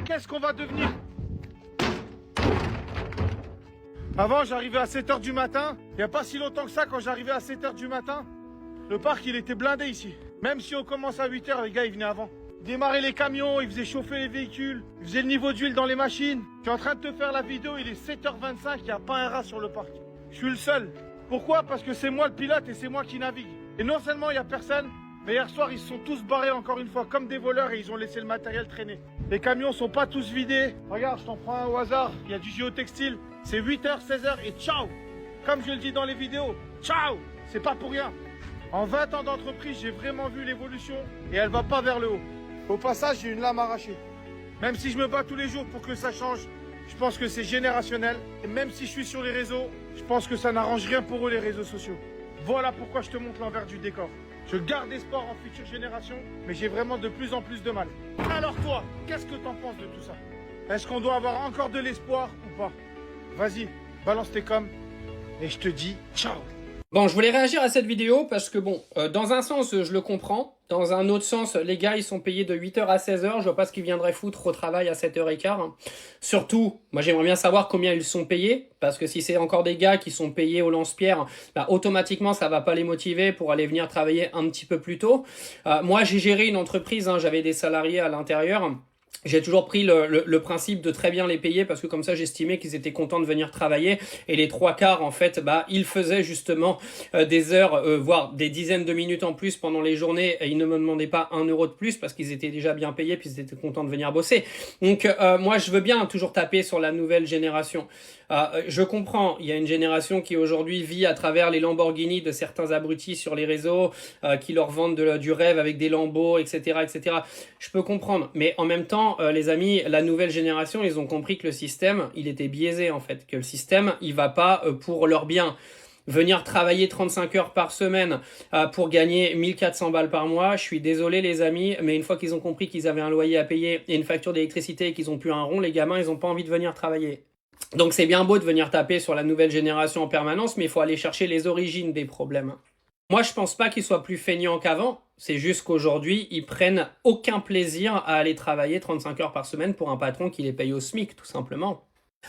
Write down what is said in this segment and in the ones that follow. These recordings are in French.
qu'est-ce qu'on va devenir? Avant, j'arrivais à 7h du matin. Il n'y a pas si longtemps que ça, quand j'arrivais à 7h du matin, le parc, il était blindé ici. Même si on commence à 8h, les gars, ils venaient avant. Ils démarraient les camions, ils faisaient chauffer les véhicules, ils faisaient le niveau d'huile dans les machines. Je suis en train de te faire la vidéo, il est 7h25, il n'y a pas un rat sur le parc. Je suis le seul. Pourquoi? Parce que c'est moi le pilote et c'est moi qui navigue. Et non seulement il n'y a personne, mais hier soir, ils se sont tous barrés encore une fois comme des voleurs et ils ont laissé le matériel traîner. Les camions sont pas tous vidés. Regarde, je t'en prends un au hasard. Il y a du géotextile. C'est 8h, 16h et ciao. Comme je le dis dans les vidéos, ciao. C'est pas pour rien. En 20 ans d'entreprise, j'ai vraiment vu l'évolution et elle va pas vers le haut. Au passage, j'ai une lame arrachée. Même si je me bats tous les jours pour que ça change, je pense que c'est générationnel. Et même si je suis sur les réseaux, je pense que ça n'arrange rien pour eux les réseaux sociaux. Voilà pourquoi je te montre l'envers du décor. Je garde espoir en future génération, mais j'ai vraiment de plus en plus de mal. Alors toi, qu'est-ce que t'en penses de tout ça? Est-ce qu'on doit avoir encore de l'espoir ou pas? Vas-y, balance tes coms et je te dis ciao. Bon, je voulais réagir à cette vidéo parce que bon, dans un sens, je le comprends. Dans un autre sens, les gars, ils sont payés de 8h à 16h. Je vois pas ce qu'ils viendraient foutre au travail à 7h15. Hein. Surtout, moi, j'aimerais bien savoir combien ils sont payés. Parce que si c'est encore des gars qui sont payés au lance-pierre, bah, automatiquement, ça va pas les motiver pour aller venir travailler un petit peu plus tôt. Moi, j'ai géré une entreprise. Hein, j'avais des salariés à l'intérieur. J'ai toujours pris le principe de très bien les payer parce que comme ça j'estimais qu'ils étaient contents de venir travailler et les trois quarts en fait bah ils faisaient justement des heures voire des dizaines de minutes en plus pendant les journées et ils ne me demandaient pas 1 euro de plus parce qu'ils étaient déjà bien payés puis ils étaient contents de venir bosser. Donc moi je veux bien toujours taper sur la nouvelle génération. Je comprends, il y a une génération qui aujourd'hui vit à travers les Lamborghini de certains abrutis sur les réseaux qui leur vendent du rêve avec des Lambeaux, etc., etc. Je peux comprendre, mais en même temps, les amis, la nouvelle génération, ils ont compris que le système, il était biaisé en fait, que le système, il va pas pour leur bien. Venir travailler 35 heures par semaine pour gagner 1400 balles par mois, je suis désolé les amis, mais une fois qu'ils ont compris qu'ils avaient un loyer à payer et une facture d'électricité et qu'ils ont plus un rond, les gamins, ils ont pas envie de venir travailler. Donc c'est bien beau de venir taper sur la nouvelle génération en permanence, mais il faut aller chercher les origines des problèmes. Moi, je pense pas qu'ils soient plus feignants qu'avant. C'est juste qu'aujourd'hui, ils prennent aucun plaisir à aller travailler 35 heures par semaine pour un patron qui les paye au SMIC, tout simplement.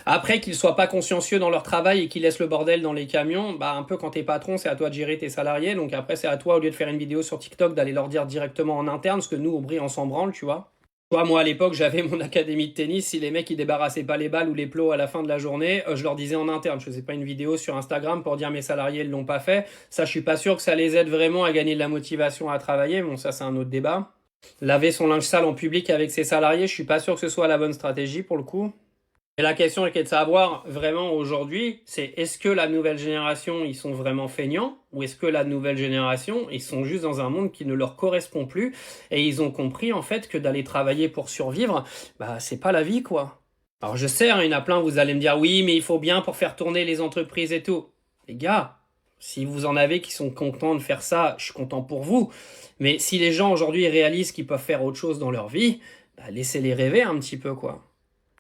Après, qu'ils soient pas consciencieux dans leur travail et qu'ils laissent le bordel dans les camions, bah un peu quand t'es patron, c'est à toi de gérer tes salariés. Donc après, c'est à toi, au lieu de faire une vidéo sur TikTok, d'aller leur dire directement en interne, ce que nous, au Brie, on s'en branle, tu vois. Moi, à l'époque, j'avais mon académie de tennis. Si les mecs, ils débarrassaient pas les balles ou les plots à la fin de la journée, je leur disais en interne. Je faisais pas une vidéo sur Instagram pour dire mes salariés ne l'ont pas fait. Ça, je suis pas sûr que ça les aide vraiment à gagner de la motivation à travailler. Bon, ça, c'est un autre débat. Laver son linge sale en public avec ses salariés, je suis pas sûr que ce soit la bonne stratégie pour le coup. Et la question qui est de savoir vraiment aujourd'hui, c'est est-ce que la nouvelle génération, ils sont vraiment feignants ou est-ce que la nouvelle génération, ils sont juste dans un monde qui ne leur correspond plus et ils ont compris en fait que d'aller travailler pour survivre, bah c'est pas la vie quoi. Alors je sais, hein, il y en a plein, vous allez me dire oui, mais il faut bien pour faire tourner les entreprises et tout. Les gars, si vous en avez qui sont contents de faire ça, je suis content pour vous. Mais si les gens aujourd'hui réalisent qu'ils peuvent faire autre chose dans leur vie, bah laissez-les rêver un petit peu quoi.